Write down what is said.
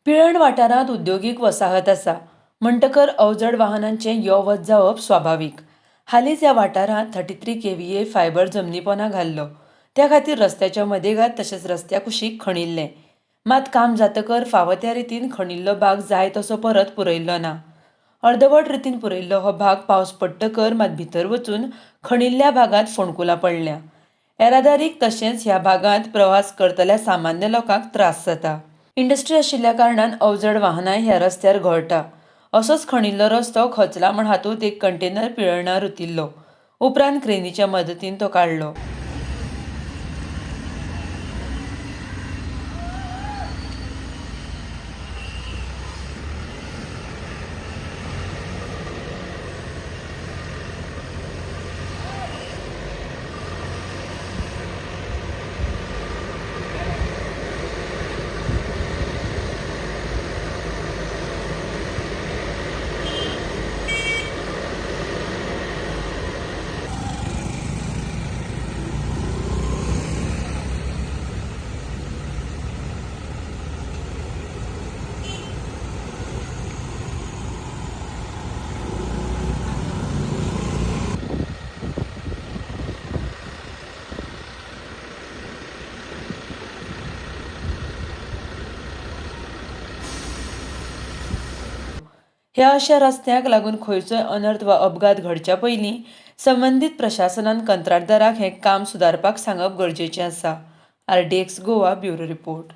पिळण वाठारांत उद्योगीक वसाहत आसा म्हणटकर अवजड वाहनांचें यो वच जावप स्वाभावीक. हालींच ह्या वाठारांत 33 kVA फायबर जमनी पोंदा घाल्लो. त्या खातीर रस्त्याच्या मदेगाद तशेंच रस्त्या कुशीक खणिल्लें. मात काम जातकर फावो त्या रितीन खणिल्लो भाग जाय तसो परत पुरयल्लो ना. अर्दवट रितीन पुरयल्लो हो भाग पावस पडटकर मात भितर वचून खणिल्ल्या भागांत फोंडकुलां पडल्या. येरादारीक तशेंच ह्या भागांत प्रवास करतल्या सामान्य लोकांक त्रास जाता. इंडस्ट्री आशिल्ल्या कारणान अवजड वाहनांय ह्या रस्त्यार घोळटा. असोच खणिल्लो रस्तो खचला म्हण हातूंत एक कंटेनर पिळवण्यार रुतिल्लो. उपरांत क्रेनीच्या मदतीन तो काडलो. ह्या अशा रस्त्यांक लागून खंयचोय अनर्थ वा अपघात घडच्या पयलीं संबंदीत प्रशासनान कंत्राटदाराक हें काम सुदारपाक सांगप गरजेचें आसा. RDX Goa bureau report.